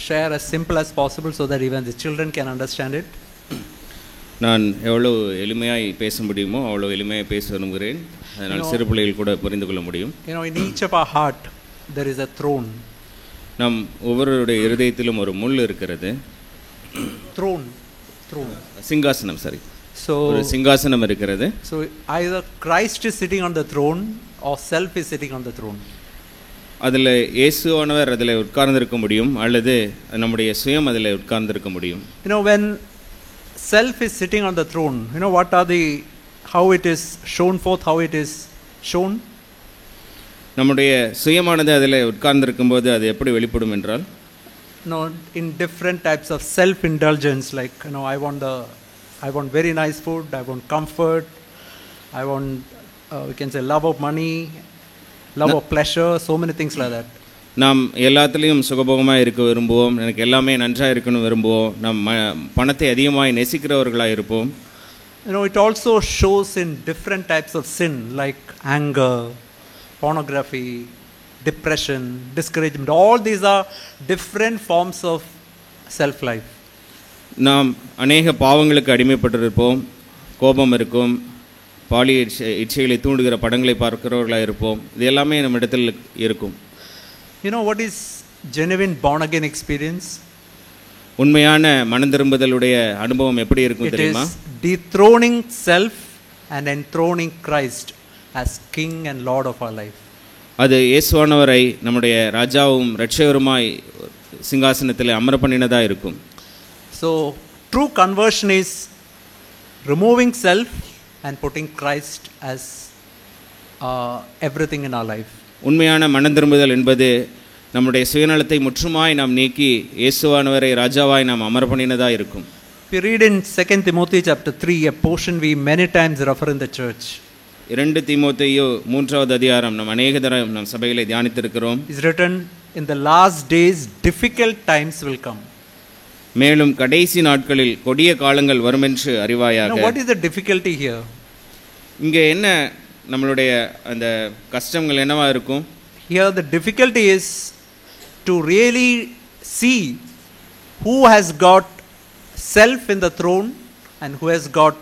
share as simple as possible so that even the children can understand it. நான் எவ்வளோ எளிமையாய் பேச முடியுமோ அவ்வளோ எளிமையாக பேச விரும்புகிறேன். அதனால் சிறு பிள்ளைகள் கூட புரிந்து கொள்ள முடியும். In each of our heart there is a throne. நம் ஒவ்வொருவருடைய இருதயத்திலும் ஒரு முள் இருக்கிறது. Throne. சிங்காசனம், சரி. So ஒரு சிங்காசனம் இருக்கிறது. So either Christ is sitting on the throne or self is sitting on the throne. அதில் இயேசுவானவர் அதில் உட்கார்ந்திருக்க முடியும் அல்லது நம்முடைய சுயம் அதில் உட்கார்ந்திருக்க முடியும். When self is sitting on the throne, what are how it is shown forth, how it is shown? நம்முடைய சுயமானது அதில் உட்கார்ந்திருக்கும் போது அது எப்படி வெளிப்படும் என்றால், in different types of self indulgence, like I want very nice food, I want comfort, I want we can say love of money, love of pleasure, so many things like that. நாம் எல்லாத்துலேயும் சுகபோகமாக இருக்க விரும்புவோம், எனக்கு எல்லாமே நன்றாக இருக்கணும் விரும்புவோம், நம் பணத்தை அதிகமாக நேசிக்கிறவர்களாக இருப்போம். It also shows in different types of sin like anger, pornography, depression, discouragement. All these are different forms of self life. நாம் அநேக பாவங்களுக்கு அடிமைப்பட்டிருப்போம், கோபம் இருக்கும், பாலிய இச்சைகளை தூண்டுகிற படங்களை பார்க்கிறவர்களாக இருப்போம். இது எல்லாமே நம்ம இடத்தில் இருக்கும். What is genuine born again experience? உண்மையான மனம் திரும்புதலுடைய அனுபவம் எப்படி இருக்கும் தெரியுமா? It is dethroning self and enthroning Christ as King and Lord of our life. அது இயேசுவானவரை நம்முடைய ராஜாவும் இரட்சகருமாய் சிங்காசனத்தில் அமர பண்ணினதா இருக்கும். So true conversion is removing self and putting Christ as everything in our life. உண்மையான மனம் திரும்புதல் என்பது நம்முடைய சுயநலத்தை முற்றுமாய் நாம் நீக்கி இயேசுவானவரை ராஜாவாய் நாம் அமர பண்ணினதா இருக்கும். We read in 2 Timothy chapter 3, a portion we many times refer in the church. 2 தீமோத்தேயு 3வது அதிகாரம் நாம் அநேக தடவை நம் சபையிலே தியானித்திருக்கிறோம். Is written, in the last days difficult times will come. மேலும் கடைசி நாட்களில் கொடிய காலங்கள் வரும் என்று அறிவாயாக. Now what is the difficulty here? இங்கே என்ன நம்மளுடைய அந்த கஷ்டங்கள் என்னவா இருக்கும்? Here the difficulty is to really see who has got self in the throne and who has got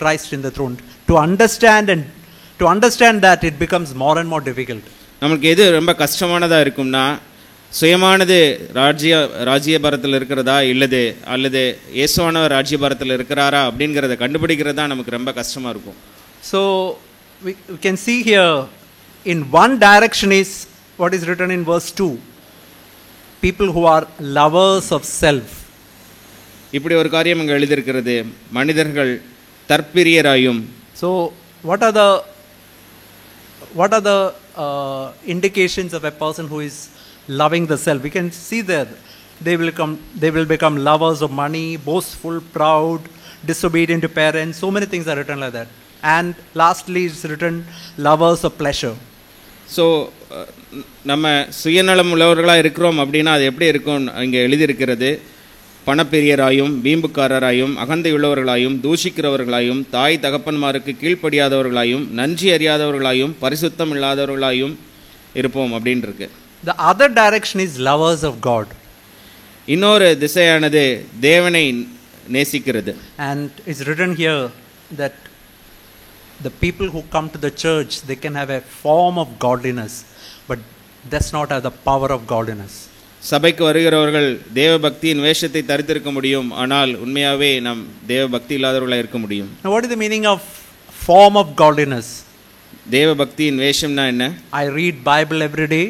Christ in the throne. To understand that it becomes more and more difficult. நமக்கு எது ரொம்ப கஷ்டமானதா இருக்கும்னா, சுயமானது ராஜ்யபாரத்தில் இருக்கிறதா அல்லது இயேசுவானவர் ராஜ்யபாரத்தில் இருக்கிறாரா அப்படிங்கிறத கண்டுபிடிக்கிறது தான் நமக்கு ரொம்ப கஷ்டமா இருக்கும். So we can see here in one direction is what is written in verse 2, people who are lovers of self. இப்படி ஒரு காரியம் இங்கே எழுதியிருக்கிறது, மனிதர்கள் தற்பிரியராயும். So what are the indications of a person who is loving the self? We can see there they will become lovers of money, boastful, proud, disobedient to parents. So many things are written like that. And lastly it's written lovers of pleasure. So நம்ம சுயநலம் உள்ளவர்களாக இருக்கிறோம் அப்படின்னா அது எப்படி இருக்கும்? இங்கே எழுதியிருக்கிறது, பணப்பிரியராயும், வீம்புக்காரராயும், அகந்தையுள்ளவர்களாயும், தூஷிக்கிறவர்களாயும், தாய் தகப்பன்மாருக்கு கீழ்ப்படியாதவர்களாயும், நன்றி அறியாதவர்களாயும், பரிசுத்தம் இல்லாதவர்களாயும் இருப்போம் அப்படின்னு இருக்கு. The other direction is lovers of God. இன்னொரு திசையானது தேவனை நேசிக்கிறது. And it's written here that the people who come to the church, they can have a form of godliness, but that's not have the power of godliness. சபைக்கு வருகிறவர்கள் தேவ பக்தியின் வேஷத்தை தரித்திருக்க முடியும், ஆனால் உண்மையாவே நாம் தேவ பக்தி இல்லாதவர்களாக இருக்க முடியும். Now what is the meaning of form of godliness? தேவ பக்தியின் வேஷம்னா என்ன? I read Bible every day.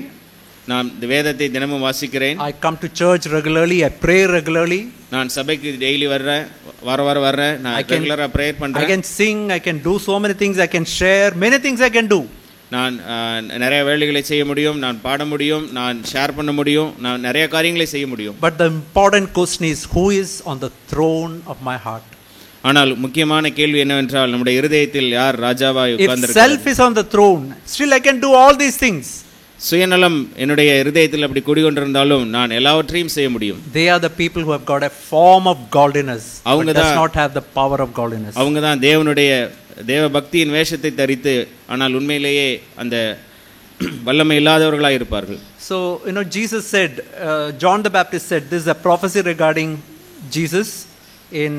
நான் வேதத்தை தினமும் வாசிக்கிறேன். I come to church regularly, I pray regularly. நான் சபைக்கு டெய்லி வர்றேன், வர்றேன், நான் ரெகுலரா பிரேயர் பண்றேன். I can sing, I can do so many things, I can share many things I can do. நான் நிறைய வேலைகளை செய்ய முடியும், நான் பாட முடியும், நான் ஷேர் பண்ண முடியும், நான் நிறைய காரியங்களை செய்ய முடியும். But the important question is, who is on the throne of my heart? ஆனால் முக்கியமான கேள்வி என்னவென்றால், நம்முடைய இருதயத்தில் யார் ராஜாவாய் உட்கார்ந்திருக்கிறார்? If self is on the throne, still I can do all these things. சுயநலம் என்னுடைய இருதயத்தில் அப்படி குடிகொண்டிருந்தாலும் நான் எல்லாவற்றையும் செய்ய முடியும். They are the people who have got a form of godliness, but does not have the power of godliness. அவங்க தான் தேவ பக்தியின் வேஷத்தை தரித்து ஆனால் உண்மையிலேயே அந்த வல்லமை இல்லாதவர்களாக இருப்பார்கள். So, Jesus said, John the Baptist said, this is a prophecy regarding Jesus in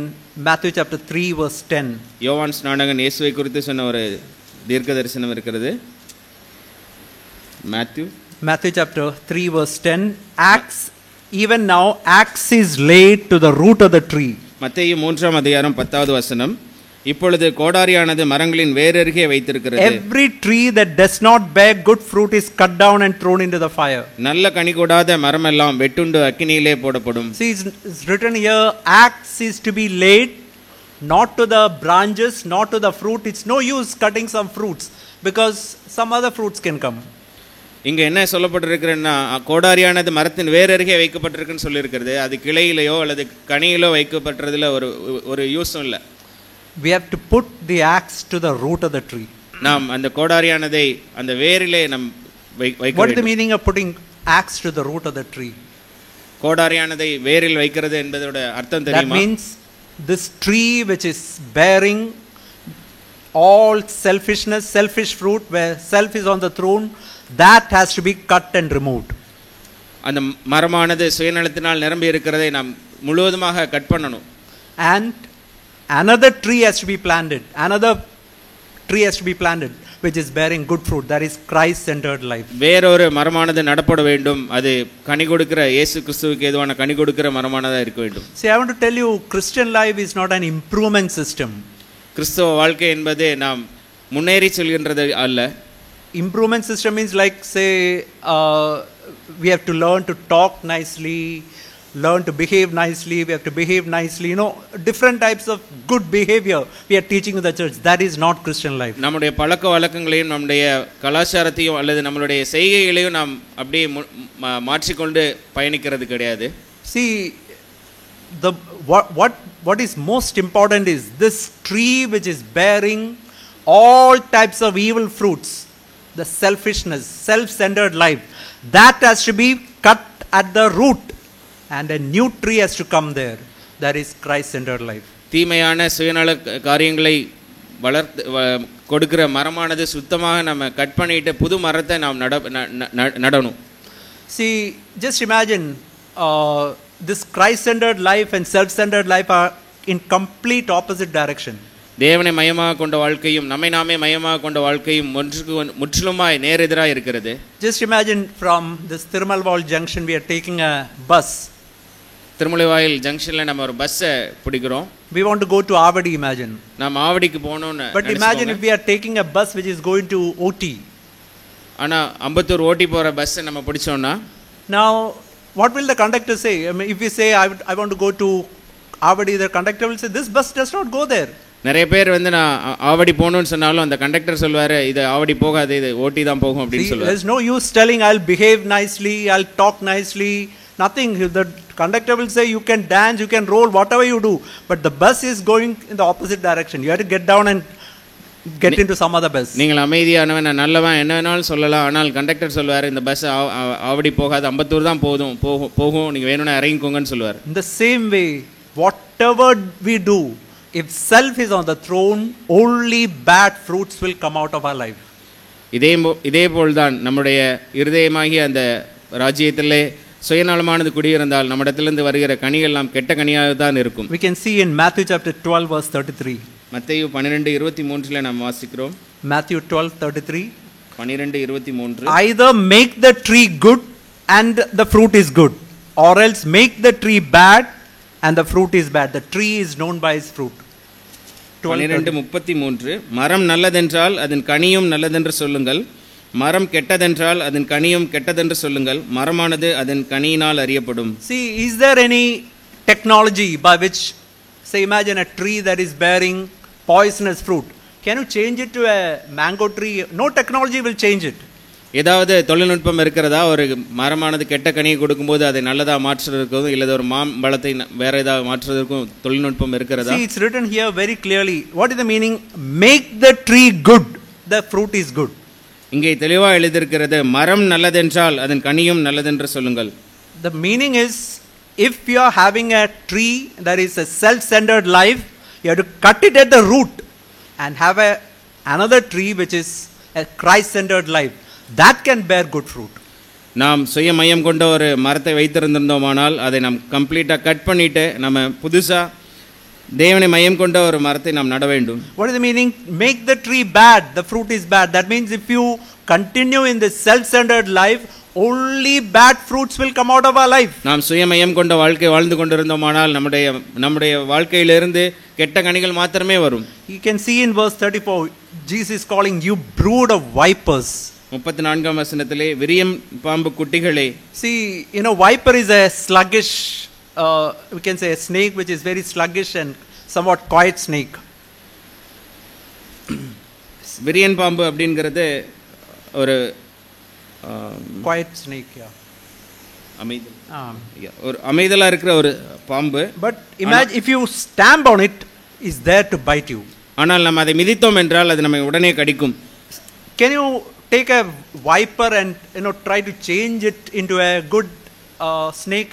Matthew chapter 3 verse 10. யோவான் ஸ்நானகன் இயேசுவை குறித்து சொன்ன ஒரு தீர்க்க தரிசனம் இருக்கிறது. Matthew chapter 3 verse 10. Even now axe is laid to the root of the tree. மத்தேயு 3ஆம் அதிகாரம் 10வது வசனம். இப்பொழுது கோடாரியானது மரங்களின் வேரருகே வைத்திருக்கிறது. Every tree that does not bear good fruit is cut down and thrown into the fire. நல்ல கனி கொடாத மரமெல்லாம் வெட்டுண்டு அக்கினியிலே போடப்படும். See, it's written here, axe is to be laid not to the branches, not to the fruit. It's no use cutting some fruits because some other fruits can come. இங்க என்ன சொல்லப்பட்டிருக்கிறன்னா, கோடாரியானது மரத்தின் வேரருகே வைக்கப்பட்டிருக்குன்னு சொல்லியிருக்கிறது. அது கிளையிலையோ அல்லது கனியிலோ வைக்கப்பட்டதுல ஒரு யூஸும் இல்லை. We have to put the axe to the root of the tree. நாம் அந்த கோடாரியானதை அந்த வேரிலே நாம் வைக்க வேண்டும். What is the meaning of putting axe to the root of the tree? கோடாரியானதை வேரில் வைக்கிறது என்பதோட அர்த்தம் தெரியுமா? That means this tree which is bearing all selfishness, selfish fruit, where self is on the throne, that has to be cut and removed. அந்த மரமானது சுயநலத்தினால் நிரம்பி இருக்கிறதை நாம் முழுவதுமாக cut பண்ணணும். And another tree has to be planted. Another tree has to be planted which is bearing good fruit. That is Christ centered life. வேறொரு மரமானது நடப்பட வேண்டும். அது கனி கொடுக்கிற இயேசு கிறிஸ்துவுக்கு ஏதுவான கனி கொடுக்கிற மரமானதா இருக்க வேண்டும். See, I want to tell you, Christian life is not an improvement system. கிறிஸ்தவ வாழ்க்கை என்பது நாம் முன்னேறி செல்கின்றது அல்ல. Improvement system means like, say, we have to learn to talk nicely, learn to behave nicely, we have to behave nicely, different types of good behavior we are teaching in the church. That is not Christian life. நம்முடைய பழக்க வழக்கங்களையும் நம்முடைய கலாச்சாரத்தையும் அல்லது நம்மளுடைய செய்கைகளையும் நாம் அப்படியே மாற்றிக்கொண்டு பயணிக்கிறது கிடையாது. See, what is most important is this tree which is bearing all types of evil fruits, the selfishness, self-centered life, that has to be cut at the root. And a new tree has to come there. That is Christ-centered life. தீமையான சுயநல காரியங்களை வளர்த்து கொடுக்கிற மரமானது சுத்தமாக நம்ம cut பண்ணிட்டு புது மரத்தை நாம் நடணும். See, just imagine this Christ-centered life and self-centered life are in complete opposite direction. தேவனை மையமாக கொண்ட வாழ்க்கையும் நம்மை நாமே மையமாக கொண்ட வாழ்க்கையும் முற்றிலுமாய் நேரெதிராக இருக்கிறது. Just imagine from this Thirumalvaal junction we are taking a bus. திருமலைவாயில் ஜங்ஷன்ல நம்ம ஒரு பஸ்ஸை பிடிக்கிறோம். We want to go to Avadi, imagine. நாம் ஆவடிக்கு போகணும்னு. But imagine if we are taking a bus which is going to OT. ஆனா அம்பத்தூர் ஓட்டி போற பஸ்ஸை நம்ம பிடிச்சோம்னா, now what will the conductor say? I mean, if we say I want to go to Avadi, the conductor will say this bus does not go there. நிறைய பேர் நான் ஆவடி போகணும்னு சொன்னாலும் அந்த கண்டக்டர் சொல்வாரு, இது ஆவடி போகாது, இது ஓட்டி தான் போகும் அப்படின்னு சொல்லுவாரு. There is no use telling I'll behave nicely, I'll talk nicely, nothing. The conductor will say you can dance, you can roll, whatever you do, but the bus is going in the opposite direction. You have to get down and get into some other bus. நீங்கள் அமைதியானவன், நல்லவன், என்ன வேணாலும் சொல்லலாம். ஆனால் conductor சொல்வார், இந்த bus Avadi போகாது, அம்பத்தூர் தான் போகும், நீங்கள் வேணும்னா இறங்கிக்கோங்கன்னு சொல்லுவார். In the same way, whatever we do, if self is on the throne, only bad fruits will come out of our life. இதே போல்தான் நம்முடைய இருதயமாகிய அந்த ராஜ்யத்திலே சுயநலமானது குடியிருந்தால் நம்மிடத்திலிருந்து வருகிற கனிகள் எல்லாம் கெட்ட கனியாக தான் இருக்கும். We can see in Matthew chapter 12 verse 33. மத்தேயு 12:23 நாம் வாசிக்கிறோம். Matthew 12:33. 12:23. Either make the tree good and the fruit is good, or else make the tree bad and the fruit is bad. The tree is known by its fruit. 12:33. மரம் நல்லதென்றால் அதன் கனியும் நல்லதென்று சொல்லுங்கள், மரம் கெட்டதென்றால் அதன் கனியும் கெட்டதென்று சொல்லுங்கள், மரமானது அதன் கனியினால் அறியப்படும். See, is there any technology by which, say, imagine a tree that is bearing poisonous fruit, can you change it to a mango tree? No technology will change it. ஏதாவது தொழில்நுட்பம் இருக்கிறதா? ஒரு மரமானது கெட்ட கனியை கொடுக்கும்போது அதை நல்லதா மாற்றுறதுக்கும் இல்லது ஒரு மாம்பழத்தை வேற ஏதாவது மாற்றுறதுக்கும் தொழில்நுட்பம் இருக்கிறதா? See, it's written here very clearly. What is the meaning? Make the tree good, the fruit is good. இங்கே தெளிவா எழுதியிருக்கிறது, மரம் நல்லதென்றால் அதன் கனியும் நல்லதென்று சொல்லுங்கள். The meaning is, if you are having a tree that is a self-centered life, you have to cut it at the root and have another tree which is a Christ-centered life. that can bear good fruit. நாம் சுய மையம் கொண்ட ஒரு மரத்தை வைத்திருந்திருந்தோமானால் அதை நாம் கம்ப்ளீட்டாக cut பண்ணிட்டு நம்ம புதுசாக தேவனை மையம் கொண்ட ஒரு மரத்தை நாம் நட வேண்டும். What is the meaning? Make the tree bad, the fruit is bad. That means if you continue in this self-centered life, only bad fruits will come out of our life. நாம் சுய மையம் கொண்ட வாழ்க்கை வாழ்ந்து கொண்டிருந்தோமானால் நம்முடைய வாழ்க்கையிலிருந்து கெட்ட கனிகள் மாத்திரமே வரும். You can see in verse 34, Jesus is calling you brood of vipers. 34ஆம் வசனத்திலே விரியம் பாம்பு குட்டிகளே. See, viper is a sluggish, we can say a snake which is very sluggish and somewhat quiet snake. விரியன் பாம்பு அப்படிங்கிறது ஒரு quiet snake, yeah. ஒரு அமைதலா இருக்கிற ஒரு பாம்பு. But imagine if you stamp on it, is there to bite you. ஆனால் நம்ம அதை மிதித்தோம் என்றால் அது நம்மை உடனே கடிக்கும். Can you take a viper and try to change it into a good snake?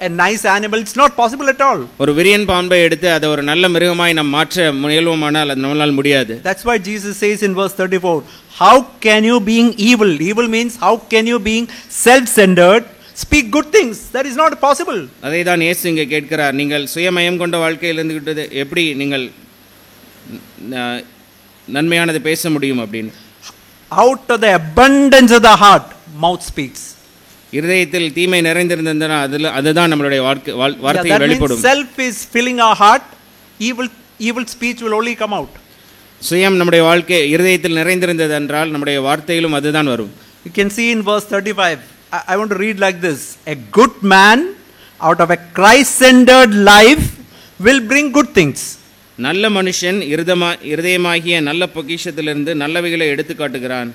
A nice animal. It's not possible at all. ஒரு விரியன் பாம்பை எடுத்து அதை ஒரு நல்ல மிருகமாய் நாம் மாற்ற முயல்வோமானால் அது நம்மால் முடியாது. That's why Jesus says in verse 34, how can you being evil? Evil means how can you being self-centered speak good things? That is not possible. அதை தான் இயேசு இங்கே கேட்கிறார். நீங்கள் சுயமயம் கொண்ட வாழ்க்கையில் இருந்துகிட்டது எப்படி நீங்கள் நன்மையானதை பேச முடியும் அப்படின்னு. Out of the abundance of the heart, mouth speaks. இருதயத்தில் தீமை நிறைந்திருந்ததுனா அதுதான் நம்மளுடைய வார்த்தையில் வெளிப்படும். Self is filling our heart, evil speech will only come out. சுயம் நம்முடைய வாழ்க்கை இருதயத்தில் நிறைந்திருந்தது என்றால் நம்முடைய வார்த்தையிலும் அதுதான் வரும். You can see in verse 35. I want to read like this. A good man out of a Christ-centered life will bring good things. நல்ல மனுஷன் இருதயமாகிய நல்ல பொக்கிஷத்திலிருந்து நல்லவைகளை எடுத்து காட்டுகிறான்.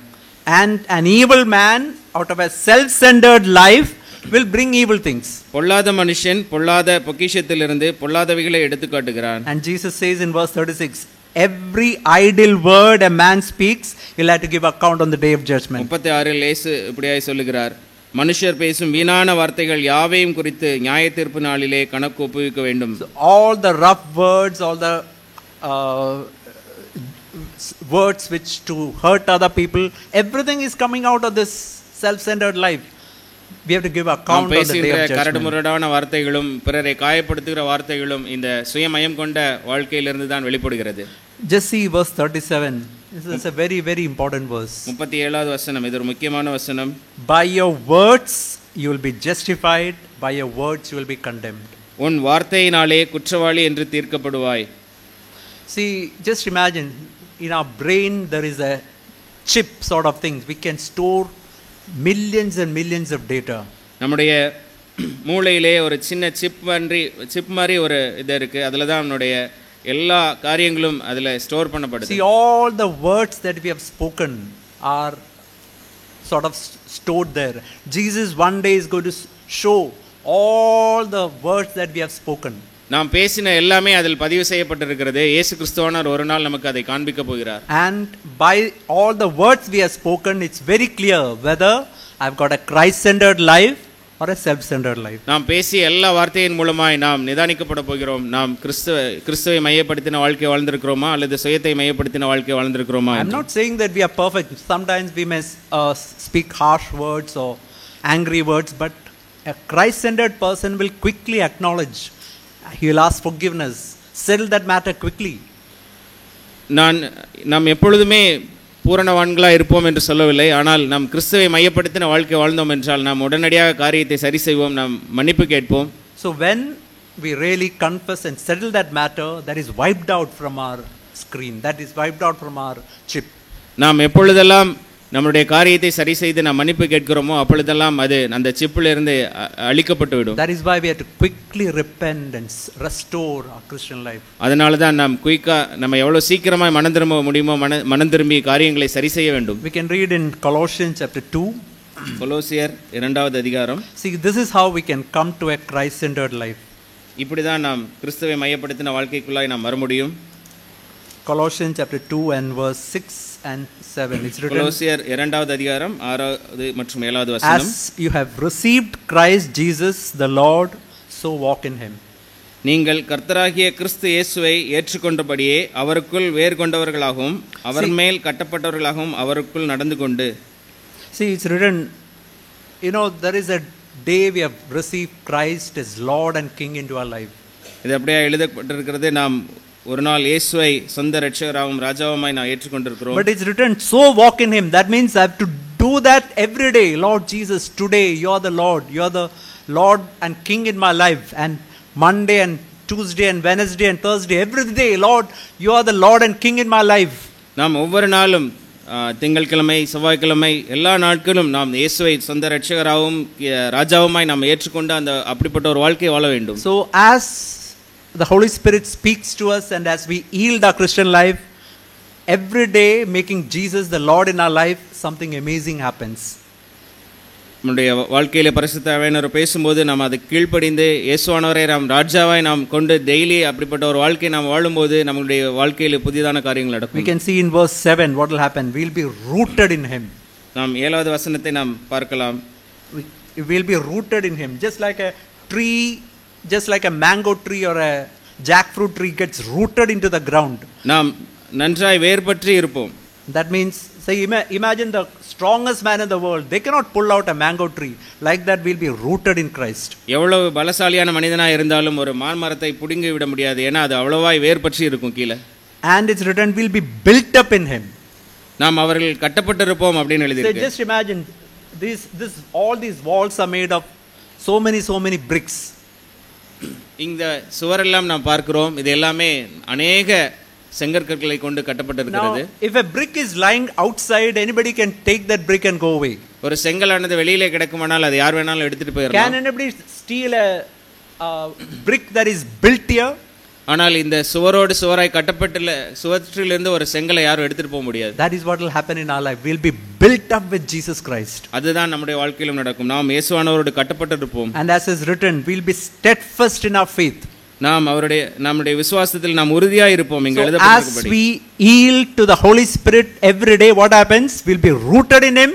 And an evil man out of a self-centered life will bring evil things. பொல்லாத மனுஷன் பொல்லாத பொக்கிஷத்திலிருந்து பொல்லாதவைகளை எடுத்து காட்டுகிறான். And Jesus says in verse 36, every idle word a man speaks, he'll have to give account on the day of judgment. 36 இயேசு இப்படியாய் சொல்லுகிறார், மனுஷர் பேசும் வீணான வார்த்தைகள் யாவையும் குறித்து நியாய தீர்ப்பு நாளிலே கணக்கு ஒப்புவிக்க வேண்டும். All the rough words, all the words which to hurt other people, everything is coming out of this self-centered life. We have to give account on the day of judgment. கரடுமுரடான வார்த்தைகளும் பிறரை காயப்படுத்துகிற வார்த்தைகளும் இந்த சுயமயம் கொண்ட வாழ்க்கையிலிருந்து தான் வெளிப்படுகிறது. Just see verse 37. This is a very very important verse. 37வது வசனம், இது ஒரு முக்கியமான வசனம். By your words you will be justified, by your words you will be condemned. உன் வார்த்தையினாலே குற்றவாளி என்று தீர்க்கப்படுவாய். See, just imagine, in our brain there is a chip sort of things. We can store millions and millions of data. நம்முடைய மூளையிலே ஒரு சின்ன chip மாதிரி ஒரு இது இருக்கு. அதில் தான் நம்முடைய எல்லா காரியங்களும் அதில் ஸ்டோர் பண்ணப்படுது. See, all the words that we have spoken are sort of stored there. Jesus one day is going to show all the words that we have spoken. நாம் பேசின எல்லாமே அதில் பதிவு செய்யப்பட்டிருக்கிறது. இயேசு கிறிஸ்துவானவர் ஒரு நாள் நமக்கு அதை காண்பிக்க போகிறார். And by all the words we have spoken, it's very clear whether I've got a Christ-centered life or a self-centered life. நாம் பேசிய எல்லா வார்த்தையின் மூலமாய் நாம் நிதானிக்கப்பட போகிறோம். நாம் கிறிஸ்துவை மையப்படுத்தின வாழ்க்கை வாழ்ந்திருக்கிறோமா அல்லது சுயத்தை மையப்படுத்தின வாழ்க்கை வாழ்ந்திருக்கிறோமா? I'm not saying that we are perfect. Sometimes we may speak harsh words or angry words, but a Christ-centered person will quickly acknowledge. He will ask forgiveness, settle that matter quickly. நாம் எப்பொழுதுமே பூரணவான்களாக இருப்போம் என்று சொல்லவில்லை. ஆனால் நாம் கிறிஸ்துவை மையப்படுத்தின வாழ்க்கை வாழ்ந்தோம் என்றால் நாம் உடனடியாக காரியத்தை சரி செய்வோம், நாம் மன்னிப்பு கேட்போம். So when we really confess and settle that matter, that is wiped out from our screen, that is wiped out from our chip. நாம் எப்பொழுதெல்லாம் நம்முடைய காரியத்தை சரி செய்து நாம் மன்னிப்பு கேட்கிறோமோ அப்பொழுதெல்லாம் அது அந்த சிப்பில் இருந்து அழிக்கப்பட்டு விடும். That is why we have to quickly repent and restore our Christian life. அதனால தான் நாம் குயிக்கா நம்ம எவ்வளவு சீக்கிரமாய் மனம் திரும்ப முடியுமோ மனம் திரும்பி காரியங்களை சரி செய்ய வேண்டும். We can read in Colossians chapter 2. கொலோசியர் 2வது அதிகாரம். See, this is how we can come to a Christ-centered life. இப்படி தான் நாம் கிறிஸ்துவை மையப்படுத்தின வாழ்க்கைக்குள்ளாய் நாம் வர முடியும். Colossians chapter 2 and verse 6 and 7. It's written, கொலோசியர் 2வது அதிகாரம் 6வது மற்றும் 7வது வசனம். As you have received Christ Jesus the Lord, so walk in him. நீங்கள் கர்த்தராகிய கிறிஸ்து இயேசுவை ஏற்றுக்கொண்டபடியே அவருக்குள் வேர் கொண்டவர்களாகவும் அவர் மேல் கட்டப்பட்டவர்களாகவும் அவருக்குள் நடந்து கொண்டு. See, it's written, there is a day we have received Christ as Lord and King into our life. இது அப்படியே எழுதப்பட்டிருக்கிறது, நாம் ஒரு நாள் இயேசுவை சொந்த இரட்சகராகவும் ராஜாவுமாய் நாம் ஏற்றுக்கொண்டிருக்கிறோம். But it's written, so walk in him. That means I have to do that every day. Lord Jesus, today you are the Lord. You are the Lord and King in my life. And Monday and Tuesday and Wednesday and Thursday, every day, Lord, you are the Lord and King in my life. நாம் ஒவ்வொரு நாளும் திங்கட்கிழமை செவ்வாய்க்கிழமை எல்லா நாட்களும் நாம் இயேசுவை சொந்த இரட்சகராகவும் ராஜாவுமாய் நாம் ஏற்றுக்கொண்டு அந்த அப்படிப்பட்ட ஒரு வாழ்க்கையை வாழ வேண்டும். So as the Holy Spirit speaks to us and as we yield our Christian life, every day making Jesus the Lord in our life, something amazing happens. நம்முடைய வாழ்க்கையில பரிசுத்த ஆவியானவர் பேசும்போது நாம் அதை கீழ்ப்படிந்து இயேசுவானவரை நாம் ராஜாவாய் நாம் கொண்டு டெய்லி அப்படிப்பட்ட ஒரு வாழ்க்கையை நாம் வாழும்போது நம்முடைய வாழ்க்கையில புதிதான காரியங்கள் நடக்கும். We can see in verse 7 what will happen. We will be rooted in him. நாம் 7வது வசனத்தை நாம் பார்க்கலாம். We will be rooted in him, just like a tree, just like a mango tree or a jackfruit tree gets rooted into the ground. நாம் நன்றாய் வேர்பற்றி இருப்போம். That means, say, imagine the strongest man in the world. They cannot pull out a mango tree. Like that, we'll be rooted in Christ. எவ்வளவு பலசாலியான மனிதனாக இருந்தாலும் ஒரு மான்மரத்தை புடுங்கி விட முடியாது, ஏன்னா அது அவ்வளவாய் வேர்பற்றி இருக்கும் கீழே. And it's written, we'll be built up in him. நாம் அவர்கள் கட்டப்பட்டிருப்போம் அப்படின்னு எழுதியிருக்கு. So just imagine, all these walls are made of so many bricks. இந்த சுவரெல்லாம் நாம் பார்க்கிறோம், இது எல்லாமே அநேக செங்கற்களை கொண்டு கட்டப்பட்டிருக்கிறது. Now, if a brick is lying outside, anybody can take that brick and go away. ஒரு செங்கலானது வெளியிலே கிடக்குமானால் அது யார் வேணாலும் எடுத்துட்டு போயிடலாம். Can anybody steal a brick that is built here? ஆனால் இந்த சுவரோடு சுவராய் கட்டப்பட்டுள்ள சுவற்றிலிருந்து ஒரு செங்கலை யாரும் எடுத்துட்டு போக முடியாது. That is what will happen in our life. We'll be built up with Jesus Christ. அதுதான் நம்முடைய வாழ்க்கையிலும் நடக்கும். நாம் இயேசுவானவரோடு கட்டப்பட்டிருப்போம். And as is written, we'll be steadfast in our faith. நாம் நம்முடைய விசுவாசத்தில் நாம் உறுதியாக இருப்போம். இங்க As எழுதப்பட்டிருக்கிறது, we yield to the Holy Spirit every day, what happens? We'll be rooted in him,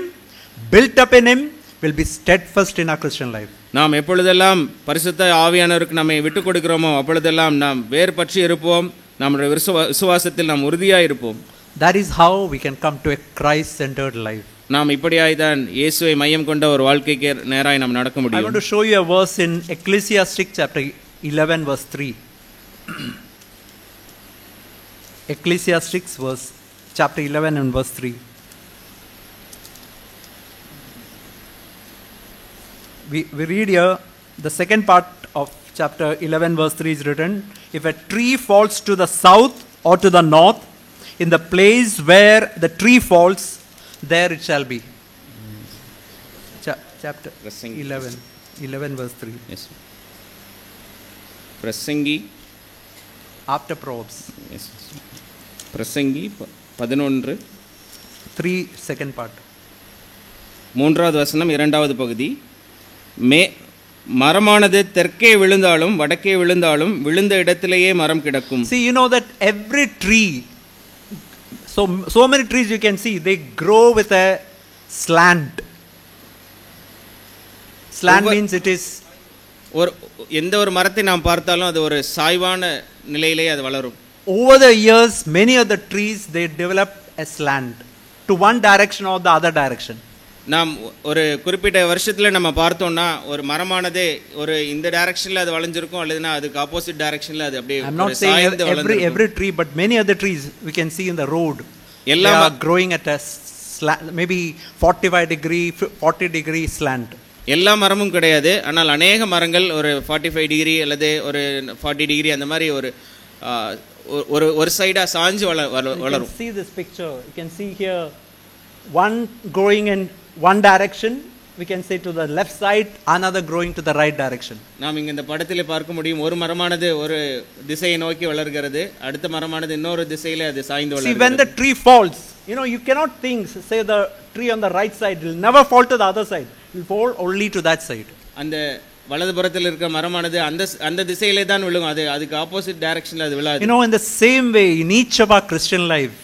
built up in him, we'll be steadfast in our Christian life. நாம் எப்பொழுதெல்லாம் பரிசுத்த ஆவியானவருக்கு நம்மை விட்டு கொடுக்கிறோமோ அப்பொழுதெல்லாம் நாம் வேர் பற்றி இருப்போம். நம்முடைய விசுவாசத்தில் நாம் உறுதியாக இருப்போம். That is how we can come to a Christ-centered life. நாம் இப்படியாய் தான் இயேசுவை மையம் கொண்ட ஒரு வாழ்க்கைக்கு நேராய் நாம் நடக்க முடியும். I want to show you a verse in Ecclesiastes chapter 11 verse 3. Ecclesiastes chapter 11 and verse 3. We read here, the second part of chapter 11 verse 3 is written, if a tree falls to the south or to the north, in the place where the tree falls, there it shall be. Chapter 11 verse 3. Yes. பிரசங்கி after Proverbs. Yes. பிரசங்கி 11 3 second part. மூன்றாவது வசனம் இரண்டாவது பகுதி. மரமானது தெற்கே விழுந்தாலும் வடக்கே விழுந்தாலும் விழுந்த இடத்திலேயே மரம் கிடக்கும். See, you know that every tree, so many trees you can see, they grow with a slant. Slant means it is, எந்த ஒரு மரத்தை நாம் பார்த்தாலும் அது ஒரு சாய்வான நிலையிலே அது வளரும். Over the years, many of the trees, they develop a slant to one direction or the other direction. நாம் ஒரு குறிப்பிட்ட வருஷத்துல நம்ம பார்த்தோம்னா ஒரு மரமானது ஒரு இந்த டைரக்ஷன்ல அது வளைஞ்சிருக்கும், அல்லதுனா அதுக்கு ஆப்போசிட் டைரக்ஷன்ல அது அப்படியே I'm not saying every tree, but many other trees we can see in the road. They are growing at a slant, maybe 45 degree, 40 degree slant. எல்லா மரமும் கிடையாது, ஆனால் அநேக மரங்கள் ஒரு 45 டிகிரி அல்லது ஒரு 40 டிகிரி அந்த மாதிரி ஒரு சைடா சாஞ்சு வளரும். You can see this picture. You can see here one growing in one direction, we can say to the left side, another growing to the right direction. நாம் இங்க இந்த படத்திலே பார்க்க முடியும், ஒரு மரமானது ஒரு திசையை நோக்கி வளர்கிறது, அடுத்த மரமானது இன்னொரு திசையிலே அது சாய்ந்து வளர்கிறது. See, when the tree falls, you cannot think, say the tree on the right side will never fall to the other side. It will fall only to that side. அந்த வலதுபுறத்தில் இருக்கிற மரமானது அந்த திசையிலே தான் விழும், அதுக்கு ஆப்போசிட் டைரக்ஷன்ல அது விழாது. In the same way, in each of our Christian life,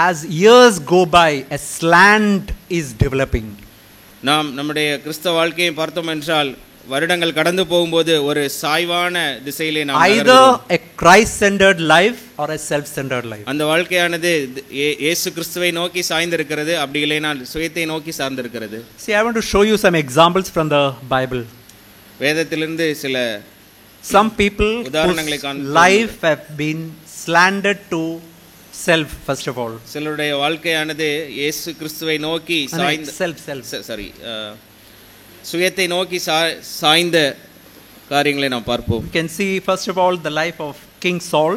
as years go by, a slant is developing. நாம் நம்முடைய கிறிஸ்தவ வாழ்க்கையை பார்த்தோம் என்றால் வருடங்கள் கடந்து போகும்போது ஒரு சாய்வான திசையிலே நாம் either a Christ-centered life or a self-centered life. அந்த வாழ்க்கையானது இயேசு கிறிஸ்துவை நோக்கி சாய்ந்திருக்கிறது, அப்படி இல்லைனா சுயத்தை நோக்கி சார்ந்திருக்கிறது. See, I want to show you some examples from the Bible. வேதத்திலிருந்து சில some people whose life have been slandered to self. First of all, சிலருடைய வாழ்க்கையானது இயேசு கிறிஸ்துவை நோக்கி சுயத்தை நோக்கி சாய்ந்த காரியங்களை நாம் பார்ப்போம். You can see first of all the life of King Saul.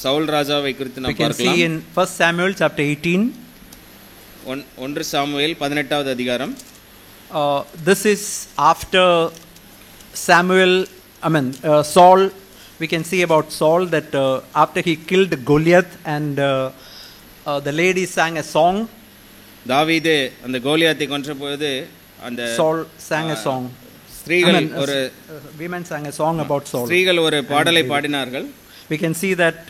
Saul ராஜாவை குறித்து நாம் பார்க்கலாம். We can see in 1 Samuel chapter 18. 1 Samuel 18வது அதிகாரம். This is after Saul. We can see about Saul that after he killed Goliath and the lady sang a song. தாவீது அந்த கோலியாத்தை கொன்றபோது அந்த Saul sang a song. ஸ்திரீகள் ஒரு women sang a song about Saul. ஸ்திரீகள் ஒரு பாடலை பாடினார்கள். We can see that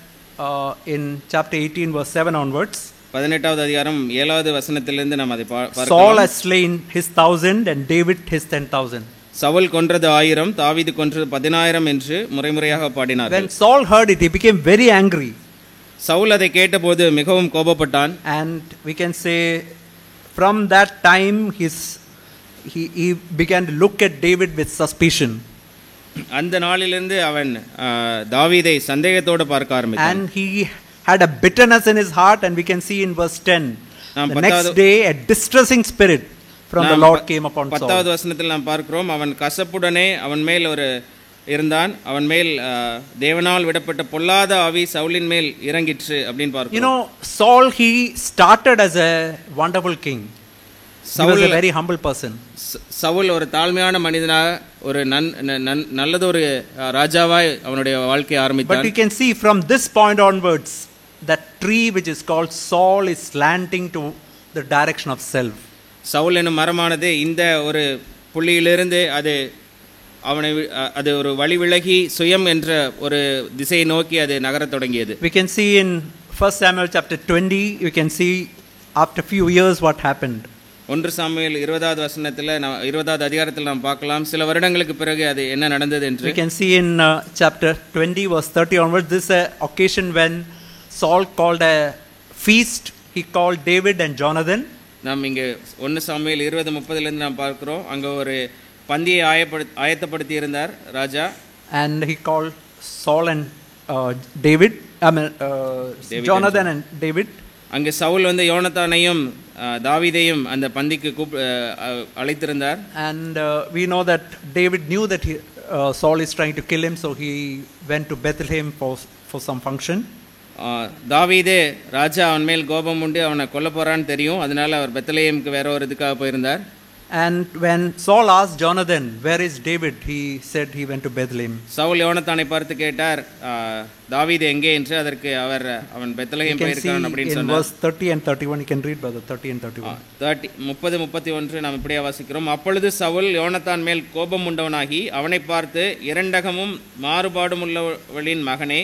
in chapter 18 verse 7 onwards. 18வது அதிகாரம் 7வது வசனத்திலிருந்து நாம் அதை பார்க்கலாம். Saul has slain his 1,000 and David his 10,000. Saul கொன்றது 1000, தாவீது கொன்றது 10000 என்று முறைமுறையாக பாடினார்கள். When Saul heard it, he became very angry. Saul அதை கேட்டபோது மிகவும் கோபப்பட்டான். And we can say from that time he began to look at David with suspicion. அந்த நாளிலிருந்து அவன் தாவீதை சந்தேகத்தோடு பார்க்க ஆரம்பித்தான். And he had a bitterness in his heart, and we can see in verse 10. The next day a distressing spirit from the Lord came upon Saul. 10வது வசனத்தில் நாம் பார்க்கிறோம், அவன் கசப்புடனே அவன் மேல் ஒரு இருந்தான், அவன் மேல் தேவனால் விடப்பட்ட பொல்லாத ஆவி சவுலின் மேல் இறங்கிற்று அப்படினு பார்க்கிறோம். You know, Saul, he started as a wonderful king. He was a very humble person. Saul ஒரு தாழ்மையான மனிதனாக ஒரு நல்லதொரு ராஜாவாய் அவனுடைய வாழ்க்கையை ஆரம்பித்தான். But you can see from this point onwards that tree which is called Saul is slanting to the direction of self. Saul என்னும் மரமானது இந்த ஒரு புள்ளியிலிருந்து அது ஒரு வழி விலகி சுயம் என்ற ஒரு திசையை நோக்கி அது நகரத் தொடங்கியது. We can see in 1 Samuel chapter 20, we can see after few years what happened. 1 Samuel 20வது வசனத்தில் 20வது அதிகாரத்தில் நாம் பார்க்கலாம் சில வருடங்களுக்கு பிறகு அது என்ன நடந்தது என்று. We can see in chapter 20 verse 30 onwards, this is an occasion when Saul called a feast. He called David and Jonathan. நாம் இங்கே 1 சாமுவேல் 20:30 இருந்து நாம் பார்க்கிறோம், அங்கே ஒரு பந்தியை ஆயத்தப்படுத்தி இருந்தார் ராஜா. And he called Saul and David, Jonathan and David. அங்கே சவுல் வந்து யோனத்தானையும் தாவீதையும் அந்த பந்திக்கு அழைத்திருந்தார். And we know that David knew that Saul is trying to kill him, so he went to Bethlehem for some function. தாவீதே ராஜா அவன் மேல் கோபம் உண்டு, அவனை கொல்ல போறான்னு தெரியும், அதனால அவர் பெத்லெஹேமுக்கு வேற ஒரு இதுக்காக போயிருந்தார். And when Saul asked Jonathan, where is David? He said he went to Bethlehem. Saul யோனத்தானை பார்த்து கேட்டார், தாவீது எங்கே என்று. அதற்கு அவன் பெத்லெஹேம் போயிருக்கான் அப்படின்னு சொன்னார். In verse 30 and 31 you can read brother, 30 and 31. 30-31 நாம் இப்படியே வாசிக்கிறோம். அப்பொழுது சவுல் யோனத்தான் மேல் கோபம் உண்டவனாகி அவனை பார்த்து, இரண்டகமும் மாறுபாடும் உள்ளவளின் மகனே,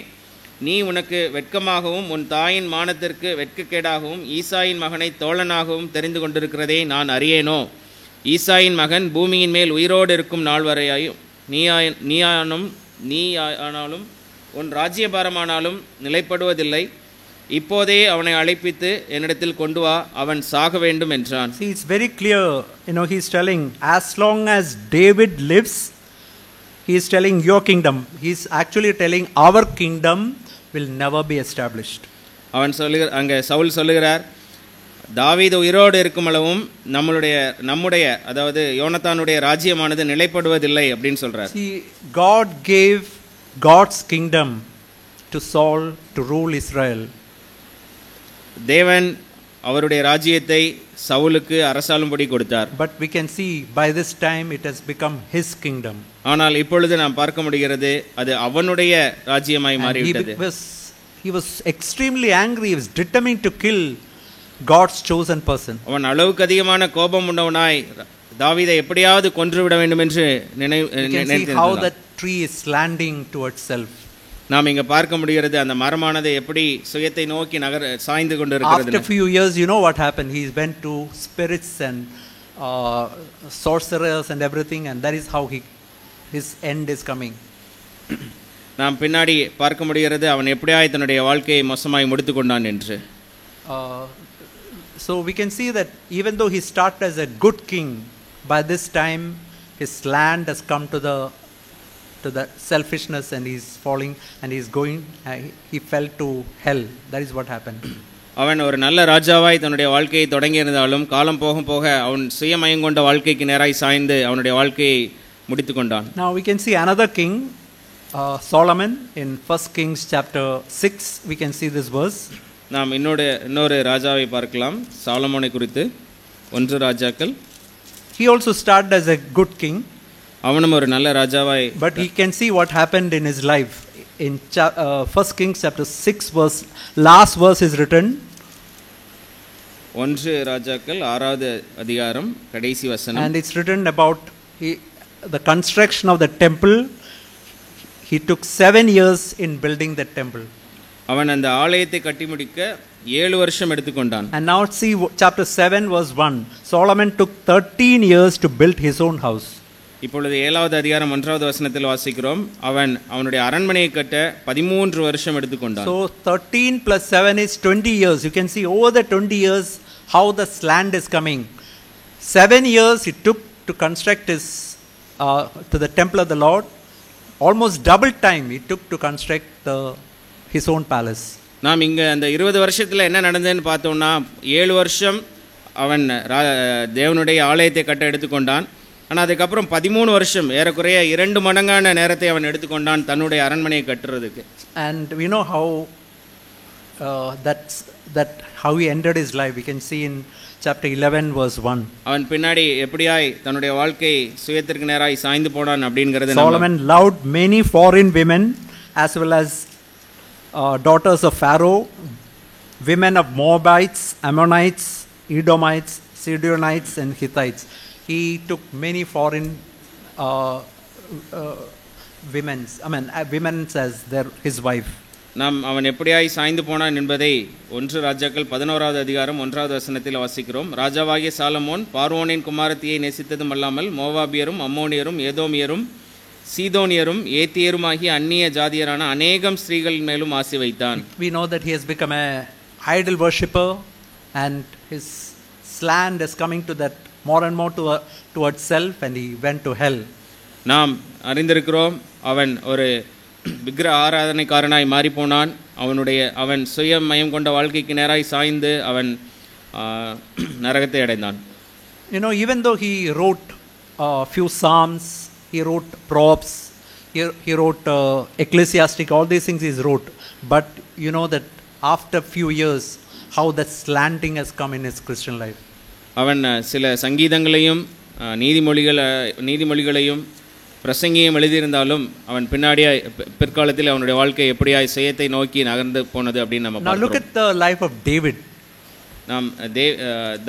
நீ உனக்கு வெட்கமாகவும் உன் தாயின் மானத்திற்கு வெட்கக்கேடாகவும் ஈசாயின் மகனை தோழனாகவும் தெரிந்து கொண்டிருக்கிறதே நான் அறியேனோ? ஈசாயின் மகன் பூமியின் மேல் உயிரோடு இருக்கும் நாள் வரையாயும் நீயானாலும் உன் ராஜ்யபாரமானாலும் நிலைப்படுவதில்லை. இப்போதே அவனை அழைப்பித்து என்னிடத்தில் கொண்டு வா, அவன் சாக வேண்டும் என்றான். See, it's very clear, he's telling, as long as David lives, he is telling your kingdom. He is actually telling our kingdom will never be established. அவன் அங்கே சவுல் சொல்லுகிறார், தாவீது உயிரோடு இருக்கும் அளவும் நம்முடைய அதாவது யோனத்தானுடைய ராஜ்யமானது நிலைப்படுவதில்லை அப்படின்னு சொல்றார். See, God gave God's kingdom to Saul to rule Israel. தேவன் அவருடைய ராஜ்யத்தை சவுலுக்கு அரசாளும்படி கொடுத்தார். But we can see by this time it has become his kingdom. ஆனால் இப்பொழுது நாம் பார்க்க முடிகிறது அது அவனுடைய ராஜ்யமாய் மாறிவிட்டது. He was extremely angry. He was determined to kill God's chosen person. அவன் அளவுக்கு அதிகமான கோபம் உண்டவனாய் தாவீதை எப்படியாவது கொன்றுவிட வேண்டும் என்று நினைத்திருந்தான். How that tree is slanting towards self. நாம் இங்க பார்க்க முடிகிறது அந்த மரமானது எப்படி சுயத்தை நோக்கி சாய்ந்து கொண்டிருக்கிறது. After few years, you know what happened? He went to spirits and sorcerers and everything, and that is how his end is coming. நாம் பின்னாடி பார்க்க முடிகிறது அவன் எப்படியாய் தன்னுடைய வாழ்க்கையை மோசமாய் முடித்து கொண்டான் என்று. So we can see that even though he started as a good king, by this time his land has come to the selfishness, and he's falling, and he's going, he fell to hell. That is what happened. அவன் ஒரு நல்ல ராஜாவாய் தன்னுடைய வாழ்க்கையை தொடங்கி இருந்தாலும் காலம் போக போக அவன் சுயமயம் கொண்ட வாழ்க்கைக்கு நேராய் சாய்ந்து அவனுடைய வாழ்க்கையை முடித்து கொண்டான். Now we can see another king, Solomon, in 1 Kings chapter 6. We can see this verse. நாம் இன்னொரு ராஜாவை பார்க்கலாம், சாலமோனை குறித்து. 1 ராஜாக்கள். He also started as a good king, அவனும் ஒரு நல்ல ராஜாவாய், but he can see what happened in his life. In 1 Kings chapter 6 verse, last verse is written. 1 ராஜாக்கள் 6வது அதிகாரம் கடைசி வசனம். And it's written about the construction of the temple. He took 7 years in building the temple. அவன் அந்த ஆலயத்தை கட்டி முடிக்க 7 வருஷம் எடுத்துக்கொண்டான். And now see chapter 7 verse 1. Solomon took 13 years to build his own house. இப்பொழுது 7வது அதிகாரம் 1வது வசனத்தில் வாசிக்கிறோம், அவனுடைய அரண்மனையை கட்ட 13 வருஷம் எடுத்துக்கொண்டான். So 13 plus 7 is 20 years. You can see over the 20 years how the land is coming. 7 years it took to construct to the temple of the Lord. Almost double time it took to construct his own palace. நாம் இங்கே அந்த 20 வருஷத்தில் என்ன நடந்ததுன்னு பார்த்தோம்னா, 7 வருஷம் அவன் தேவனுடைய ஆலயத்தை கட்ட எடுத்துக்கொண்டான். ஆனால் அதுக்கப்புறம் 13 வருஷம், ஏறக்குறைய 2 மடங்கான நேரத்தை அவன் எடுத்துக்கொண்டான் தன்னுடைய அரண்மனையை கட்டுறதுக்கு. And we know how how he ended his life. We can see in chapter 11 verse 1. அவன் பின்னாடி எப்படியாய் தன்னுடைய வாழ்க்கை சுயத்திற்கு நேராய் சாய்ந்து போனான் அப்படிங்கிறது. Solomon loved many foreign women as well as daughters of Pharaoh, women of Moabites, Ammonites, Edomites, Sidonites and Hittites. He took many foreign women as his wife. நாம் அவன் எப்படியாய் சாய்ந்து போனான் என்பதை 1 ராஜாக்கள் 11வது அதிகாரம் 1வது வசனத்தில் வாசிக்கிறோம். ராஜாவாகிய சாலமோன் பார்வோனின் குமாரத்தியை நேசித்ததும் அல்லாமல் மோவாபியரும், அம்மோனியரும், ஏதோமியரும், சீதோனியரும், ஏத்தியருமாகிய அந்நிய ஜாதியரான அநேகம் ஸ்திரீகளின் மேலும் ஆசை வைத்தான். We know that he has become a idol worshipper, and his land is coming to that more and more towards self, and he went to hell. நாம் அறிந்திருக்கிறோம், அவன் ஒரு விக்கிர ஆராதனைக்காரனாய் மாறி போனான். அவன் சுயமயம் கொண்ட வாழ்க்கைக்கு நேராய் சாய்ந்து அவன் நரகத்தை அடைந்தான். You know, even though he wrote a few psalms, he wrote proverbs, he wrote ecclesiastic, all these things he wrote, but you know that after few years how the slanting has come in his Christian life. அவன் சில சங்கீதங்களையும் நீதிமொழிகளையும் பிரசங்கியும் எழுதியிருந்தாலும் அவன் பிற்காலத்தில் அவனுடைய வாழ்க்கை எப்படியாய் சுயத்தை நோக்கி நகர்ந்து போனது அப்படின்னு நம்ம பார்க்கிறோம். Now look at the life of David. நாம்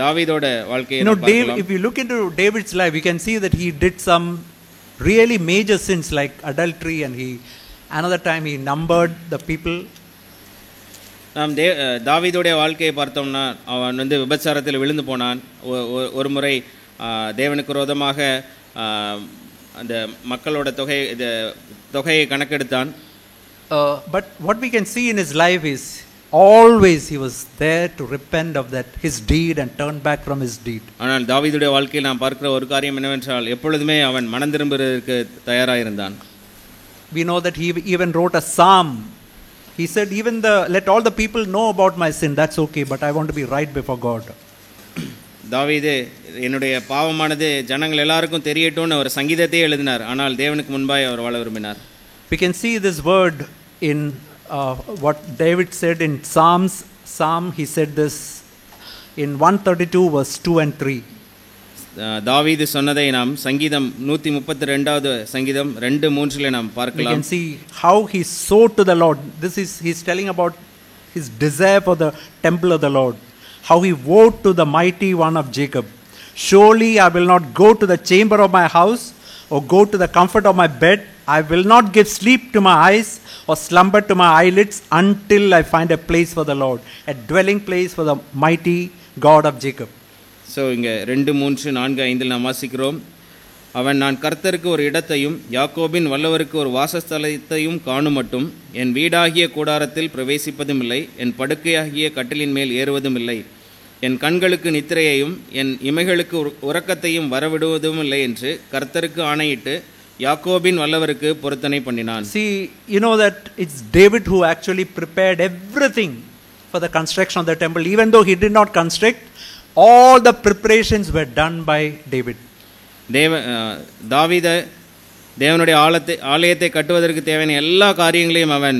தாவீதோட வாழ்க்கையை பார்க்கலாம். If you look into David's life, you can see that he did some really major sins like adultery, and another time he numbered the people. நாம் தாவீதுடைய வாழ்க்கையை பார்த்தோம்னா அவன் விபச்சாரத்தில் விழுந்து போனான். ஒரு முறை தேவனுக்கு விரோதமாக அந்த மக்களோட தொகையை கணக்கெடுத்தான். But what we can see in his life is always he was there to repent of that his deed and turn back from his deed. ஆனால் தாவீதுடைய வாழ்க்கையில் நாம் பார்க்கிற ஒரு காரியம் என்னவென்றால் எப்பொழுதுமே அவன் மனம் திரும்புவதற்கு தயாராக இருந்தான். We know that he even wrote a psalm. He said, even let all the people know about my sin, that's okay, but I want to be right before God. தாவீது என்னுடைய பாவமானது ஜனங்கள் எல்லாருக்கும் தெரியட்டும்னு ஒரு சங்கீதத்தையே எழுதினார். ஆனால் தேவனுக்கு முன்பாய் அவர் வாழ விரும்பினார். We can see this word in what David said in Psalm. He said this in 132 verse 2 and 3. தாவீது சொன்னதை நாம் சங்கீதம் 132வது சங்கீதம் 2-3 நாம் பார்க்கலாம். We can see how he sowed to the Lord. He's telling about his desire for the temple of the Lord. How he vowed to the mighty one of Jacob, surely I will not go to the chamber of my house or go to the comfort of my bed. I will not give sleep to my eyes or slumber to my eyelids until I find a place for the Lord, a dwelling place for the mighty God of Jacob. So இங்கே 2, 3, 4, 5 நாம் வாசிக்கிறோம். அவன், நான் கர்த்தருக்கு ஒரு இடத்தையும் யாக்கோபின் வல்லவருக்கு ஒரு வாசஸ்தலத்தையும் காணும் மட்டும் என் வீடாகிய கூடாரத்தில் பிரவேசிப்பதும் இல்லை, என் படுக்கையாகிய கட்டிலின் மேல் ஏறுவதும் இல்லை, என் கண்களுக்கு நித்திரையையும் என் இமைகளுக்கு உறக்கத்தையும் வரவிடுவதும் இல்லை என்று கர்த்தருக்கு ஆணையிட்டு யாக்கோபின் வல்லவருக்கு பொருத்தனை பண்ணினான். See, you know that it's David who actually prepared everything for the construction of the temple. Even though he did not construct, all the preparations were done by David. தாவீது தேவனுடைய ஆலயத்தை கட்டுவதற்கு தேவையான எல்லா காரியங்களையும் அவன்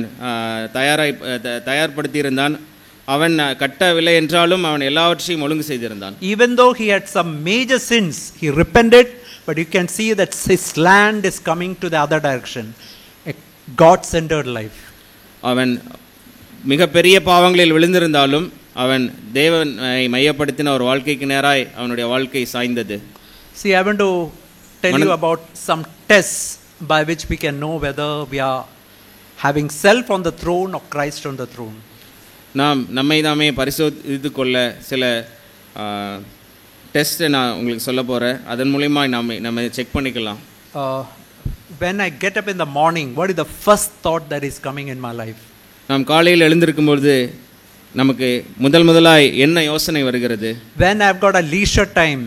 தயார்படுத்தியிருந்தான். அவன் கட்டவில்லை என்றாலும் அவன் எல்லாவற்றையும் ஒழுங்கு செய்திருந்தான். Even though he had some major sins, he repented, but you can see that his land is coming to the other direction, a God-centered life. அவன் மிகப்பெரிய பாவங்களில் விழுந்திருந்தாலும் அவன் தேவனை மையப்படுத்தின ஒரு வாழ்க்கைக்கு நேராய் அவனுடைய வாழ்க்கை சாய்ந்தது. See, I want to tell you about some tests by which we can know whether we are having self on the throne or Christ on the throne. நாம் நம்மை நாமே பரிசோதித்து கொள்ள சில டெஸ்ட்டை நான் உங்களுக்கு சொல்ல போகிறேன். அதன் மூலிமா நம்ம செக் பண்ணிக்கலாம். When I get up in the morning, what is the first thought that is coming in my life? நாம் காலையில் எழுந்திருக்கும்போது நமக்கு முதலாய் என்ன யோசனை வருகிறது? When I've got a leisure time,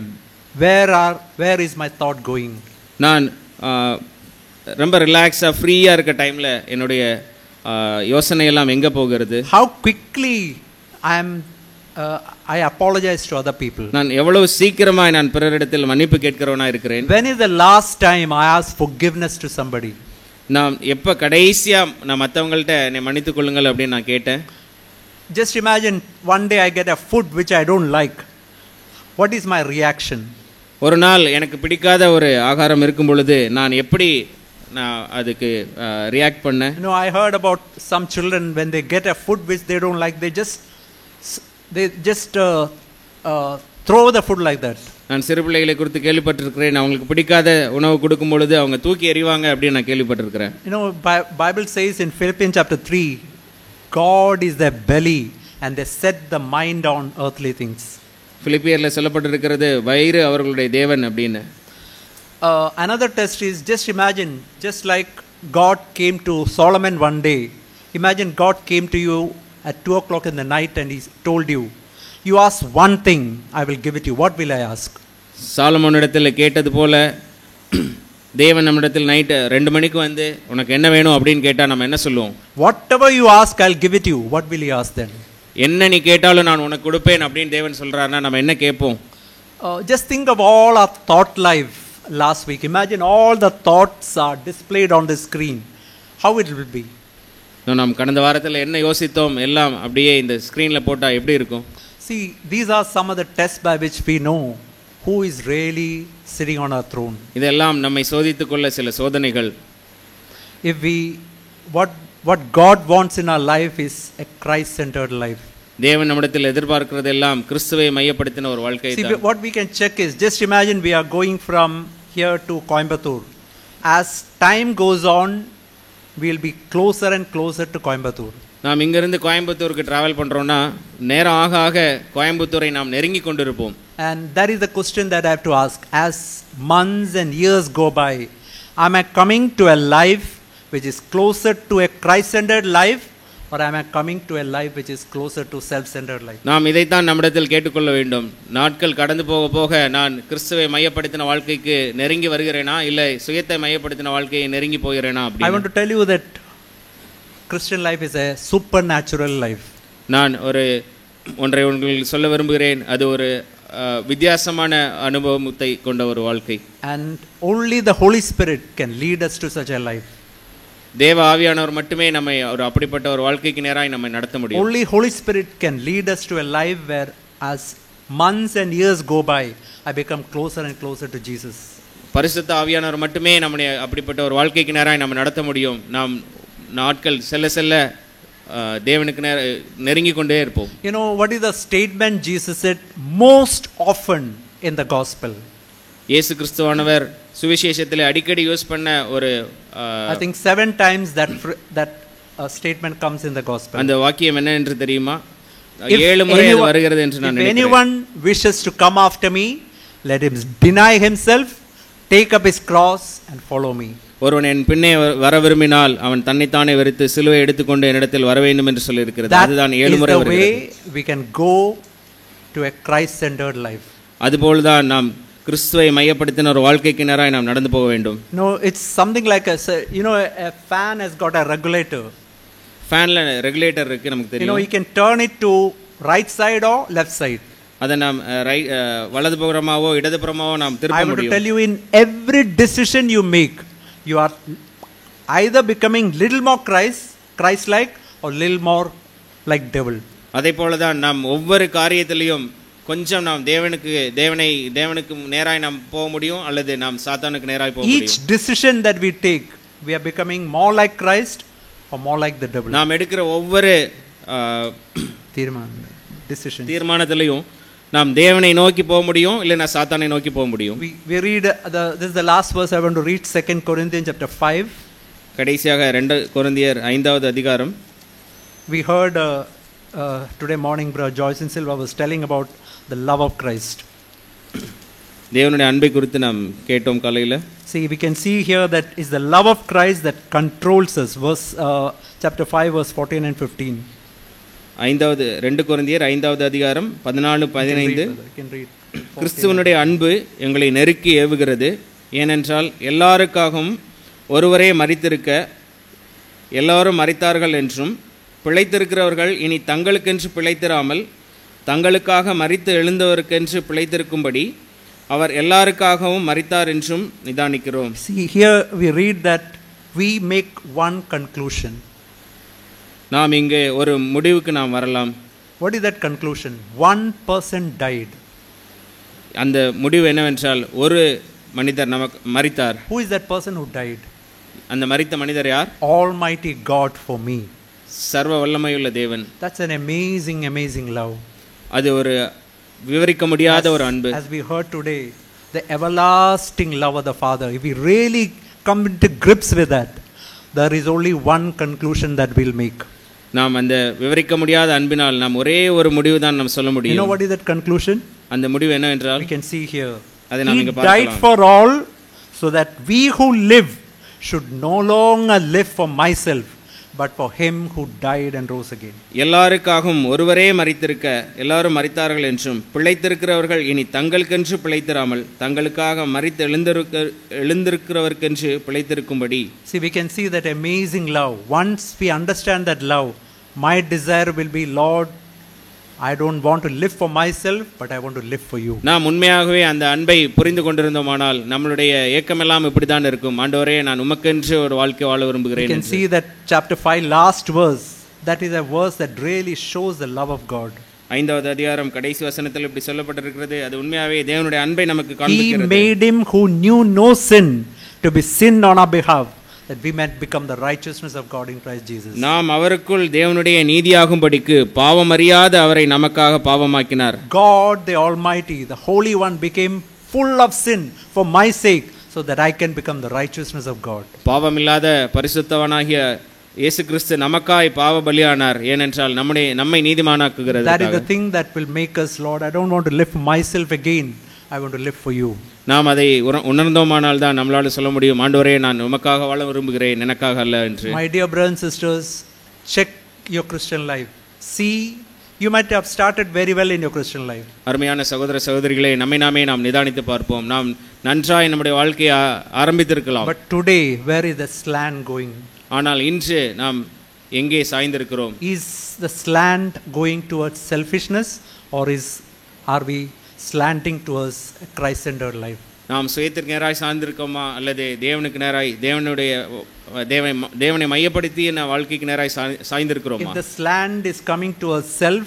where is my thought going? நான் ரொம்ப ரிலாக்ஸாக ஃப்ரீயாக இருக்க டைமில் என்னுடைய யோசனை எல்லாம் எங்கே போகிறது? How quickly I apologize to other people. நான் எவ்வளவு சீக்கிரமாய் நான் பிறரிடத்தில் மன்னிப்பு கேட்கிறவனா இருக்கிறேன். When is the last time I asked forgiveness to somebody? நான் எப்போ கடைசியாக நான் மற்றவங்கள்ட்ட என்னை மன்னித்துக் கொள்ளுங்கள் அப்படின்னு நான் கேட்டேன். Just imagine one day I get a food which I don't like. What is my reaction? ஒரு நாள் எனக்கு பிடிக்காத ஒரு ஆகாரம் இருக்கும் பொழுது நான் எப்படி நான் அதுக்கு ரியாக்ட் பண்ணேன்? You know, I heard about some children when they get a food which they don't like, they just throw the food like that. நான் சிறு பிள்ளைகளை குறித்து கேள்விப்பட்டிருக்கிறேன். அவங்களுக்கு பிடிக்காத உணவு கொடுக்கும் பொழுது அவங்க தூக்கி எறிவாங்க அப்படின்னு நான் கேள்விப்பட்டிருக்கிறேன். You know, Bible says in Philippians chapter 3, God is their belly and they set the mind on earthly things. பிலிப்பியர்ல சொல்லப்பட்டிருக்கிறது வயிறு அவர்களுடைய தேவன் அப்படின்னு. Another test is, just imagine, just like God came to Solomon one day. Imagine God came to you at 2 o'clock in the night and he told you, you ask one thing, I will give it you. What will I ask? சாலமோனிடத்தில் கேட்டது போல தேவன் நம்மிடத்தில் night 2 மணிக்கு வந்து உனக்கு என்ன வேணும் அப்படின்னு கேட்டால் நம்ம என்ன சொல்லுவோம்? Whatever you ask, I'll give it you. What will you ask then? என்ன நீ கேட்டாலும் நான் உனக்கு கொடுப்பேன் அப்படின்னு தேவன் சொல்றாருன்னா நம்ம என்ன கேட்போம்? Just think of all our thought life last week. Imagine all the thoughts are displayed on the screen. How it will be? நாம் கடந்த வாரத்தில் என்ன யோசித்தோம் எல்லாம் அப்படியே இந்த ஸ்க்ரீனில் போட்டால் எப்படி இருக்கும்? See, these are some of the tests by which we know who is really sitting on our throne. இதெல்லாம் நம்மை சோதித்துக் கொள்ள சில சோதனைகள். If what God wants in our life is a Christ-centered life. தேவன் நம்மிடத்தில் எதிர்பார்க்கிறதெல்லாம் கிறிஸ்துவை மையப்படுத்தின ஒரு வாழ்க்கை தான். See, what we can check is, just imagine we are going from here to Coimbatore. As time goes on, we will be closer and closer to Coimbatore. நாம் இங்கிருந்து கோயம்புத்தூருக்கு travel பண்றோம்னா நேரம் ஆக ஆக கோயம்புத்தூரை நாம் நெருங்கி கொண்டிருப்போம். And that is the question that I have to ask. As months and years go by, am I coming to a life which is closer to a Christ-centered life, or am I coming to a life which is closer to self-centered life? நாம் இதைத்தான் நம்மிடத்தில் கேட்டுக்கொள்ள வேண்டும். நாட்கள் கடந்து போக போக நான் கிறிஸ்துவை மையப்படுத்தின வாழ்க்கைக்கு நெருங்கி வருகிறேனா இல்லை சுயத்தை மையப்படுத்தின வாழ்க்கையை நெருங்கி போகிறேனா? I want to tell you that Christian life is a supernatural life. நான் ஒன்றை உங்களுக்கு சொல்ல விரும்புகிறேன். அது ஒரு வித்தியாசமான அனுபவத்தை கொண்ட ஒரு வாழ்க்கை. And only the Holy Spirit can lead us to such a life. தேவ ஆவியானவர் மட்டுமே நம்மை ஒரு அப்படிப்பட்ட ஒரு வாழ்க்கைக்கு நேராய் நம்மை நடத்த முடியும். Only Holy Spirit can lead us to a life where as months and years go by, I become closer and closer to Jesus. பரிசுத்த ஆவியானவர் மட்டுமே நம்மை அப்படிப்பட்ட ஒரு வாழ்க்கைக்கு நேராய் நம்ம நடத்த முடியும். நாம் நாட்கள் செல்ல தேவனுக்கு நெருங்கி கொண்டே இருப்போம். You know what is the statement Jesus said most often in the gospel? இயேசு கிறிஸ்துவானவர் சுவிசேஷத்தில் அடிக்கடி யூஸ் பண்ண ஒரு I think 7 times that statement comes in the gospel. அந்த வாக்கியம் என்ன என்று தெரியுமா? 7 முறை அது வருகிறது என்று நான் if நினைக்கிறேன். anyone wishes to come after me, let him deny himself, take up his cross and follow me. ஒருவன் என் பின்னே வர விரும்பினால் அவன் தன்னைத்தானே வெறுத்து சிலுவை எடுத்துக்கொண்டு என்னிடத்தில் வர வேண்டும் என்று சொல்லி இருக்கிறது. That அதுதான் is 7 முறை the வருகிறது. way we can go to a Christ-centered life. அதுபோல்தான் நாம் கிறிஸ்துவை மையப்படுத்தின ஒரு வாழ்க்கைக்கு நேராக நாம் நடந்து போக வேண்டும். No, it's something like a fan has got a regulator. ஃபேன்ல ரெகுலேட்டர் இருக்கு, நமக்கு தெரியும். You can turn it to right side or left side. அதை நாம் வலதுபுறமாவோ இடதுபுறமாவோ நாம் திருப்ப I want to முடியும். tell you, in every decision you make, you are either becoming little more Christ-like or little more like devil. அதே போலதான் நாம் ஒவ்வொரு காரியத்திலையும் கொஞ்சம் நாம் தேவனுக்கு நேராய் நாம் போக முடியும், அல்லது நாம் சாத்தானுக்கு நேராய் போக முடியும். Each decision that we take, we are becoming more like Christ or more like the devil. நாம் எடுக்கிற ஒவ்வொரு தீர்மானத்திலையும் நாம் தேவனை நோக்கி போக முடியும், இல்லைன்னா சாத்தானை நோக்கி போக முடியும். We read this is the last verse I want to read, 2 Corinthians chapter 5. கடைசியாக 2 கொரிந்தியர் 5வது அதிகாரம். We heard today morning Brother Joyce and Silva was telling about the love of Christ. தேவனுடைய அன்பை குறித்து நாம் கேட்டோம் காலையில. See, we can see here that is the love of Christ that controls us. Chapter 5 verse 14 and 15. 2 கொரிந்தியர் 5வது அதிகாரம் 14-15. கிறிஸ்துவனுடைய அன்பு எங்களை நெருக்கி ஏவுகிறது, ஏனென்றால் எல்லாருக்காகவும் ஒருவரே மரித்திருக்க எல்லாரும் மரித்தார்கள் என்றும், பிழைத்திருக்கிறவர்கள் இனி தங்களுக்கென்று பிழைத்திராமல் தங்களுக்காக மரித்து எழுந்தவருக்கென்று பிழைத்திருக்கும்படி அவர் எல்லாருக்காகவும் மரித்தார் என்றும் நிதானிக்கிறோம். See, here we read that we make one conclusion. நாம் இங்கே ஒரு முடிவுக்கு நாம் வரலாம். What is that conclusion? One person died. அந்த முடிவு என்னவென்றால் ஒரு மனிதர் நமக்கு மரித்தார். Who is that person who died? அந்த மரித்த மனிதர் யார்? Almighty God for me. சர்வ வல்லமையுள்ள தேவன். That's an amazing love. அது ஒரு விவரிக்க முடியாத ஒரு அன்பு. As we heard today, the everlasting love of the Father. If we really come into grips with that, there is only one conclusion that we'll make. நாம் அந்த விவரிக்க முடியாத அன்பினால் நாம் ஒரே ஒரு முடிவு தான் நாம் சொல்ல முடியும். You know what is that conclusion? அந்த முடிவு என்னவென்றால், we can see here, அதை நாம் இங்க He பார்க்கலாம். died for all so that we who live should no longer live for myself but for him who died and rose again. எல்லாருக்காகவும் ஒருவரே மரித்திருக்க எல்லாரும் மரித்தார்கள் என்றும், பிழைத்திருக்கிறவர்கள் இனி தங்களுக்கென்று பிழைத்திராமல் தங்களுக்காக மரித்து எழுந்திருக்கிறவர்க்கென்று பிழைத்திருக்கும்படி. See, we can see that amazing love. Once we understand that love, my desire will be, Lord, I don't want to live for myself but I want to live for you. நாம் உண்மையாகவே அந்த அன்பை புரிந்து கொண்டிருந்தோமானால் நம்மளுடைய ஏக்கமெல்லாம் இப்படி தான் இருக்கும். ஆண்டவரே, நான் உமக்கென்று ஒரு வாழ்க்கை வாழ விரும்புகிறேன். You can see that chapter 5 last verse, that is a verse that really shows the love of God. 5வது அதிகாரம் கடைசி வசனத்தில் இப்படி சொல்லப்பட்டிருக்கிறது. அது உண்மையாகவே தேவனுடைய அன்பை நமக்கு காண்பிக்கிறது. He made him who knew no sin to be sin on our behalf, that we might become the righteousness of God in Christ Jesus. நாம் அவருக்குள் தேவனுடைய நீதியாகும்படிக்கு பாவம் அறியாத அவரை நமக்காக பாவமாக்கினார். God the Almighty, the Holy One, became full of sin for my sake so that I can become the righteousness of God. பாவமில்லாத பரிசுத்தவனாகிய இயேசு கிறிஸ்து நமக்காய் பாவ பலியானார், ஏனென்றால் நம்மை நீதிமானாக்குகிறது. That is the thing that will make us, Lord, I don't want to live for myself again, I want to live for you. நாம் அதை உணர்ந்தோமானால் தான் நம்மளால சொல்ல முடியும், ஆண்டவரே, நான் உமக்காக வாழ விரும்புகிறேன், எனக்காக அல்ல என்று. My dear brothers and sisters, check your Christian life. See, you might have started very well in your Christian life. அருமையான சகோதர சகோதரிகளே, நம்மை நாமே நாம் நிதானித்து பார்ப்போம். நாம் நன்றாய் நம்முடைய வாழ்க்கையை ஆரம்பித்திருக்கலாம். But today, where is the slant going? ஆனால் இன்று நாம் எங்கே சாய்ந்திருக்கிறோம்? Is the slant going towards selfishness or are we slanting towards a Christ-centered life? நாம் சுயத்திற்கு நேராய் சாய்ந்திருக்கோமா, அல்லது தேவனுக்கு நேராய் தேவனை மையப்படுத்திய வாழ்க்கைக்கு நேராய் சாய்ந்திருக்கிறோமா? If the slant is coming towards self,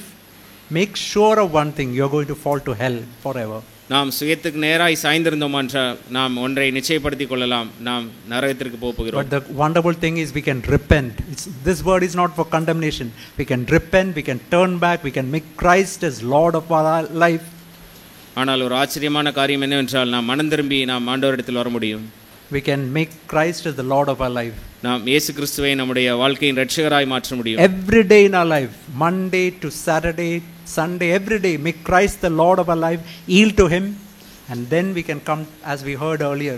make sure of one thing, you are going to fall to hell forever. நாம் சுயத்துக்கு நேராய் சாய்ந்திருந்தோம் என்றால் நாம் ஒன்றை நிச்சயப்படுத்திக் கொள்ளலாம், நாம் நரகத்திற்கு போகிறோம். But the wonderful thing is we can repent. This word is not for condemnation. We can repent, we can turn back, we can make Christ as Lord of our life. ஆனால் ஒரு ஆச்சரியமான காரியம் என்னவென்றால் நாம் மனம் திரும்பி நாம் ஆண்டவரிடத்தில் வர முடியும். we can make Christ as the Lord of our life. நாம் இயேசு கிறிஸ்துவை நம்முடைய வாழ்க்கையின் இரட்சகராய் மாற்ற முடியும். Every day in our life, Monday to Saturday, Sunday, every day, make Christ the Lord of our life, yield to Him, and then we can come, as we heard earlier,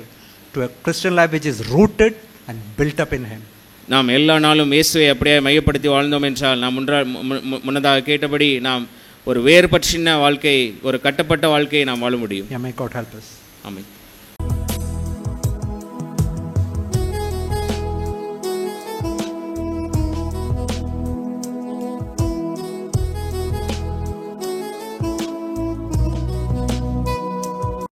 to a Christian life which is rooted and built up in Him. நாம் எல்லா நாளும் இயேசுவை அப்படியே மையப்படுத்தி வாழ்ந்தோம் என்றால் நாம் முன்னதாக கேட்டபடி நாம் ஒரு வேறுபற்றின வாழ்க்கை, ஒரு கட்டப்பட்ட வாழ்க்கையை நாம் வாழ முடியும். May God help us. ஆமென்.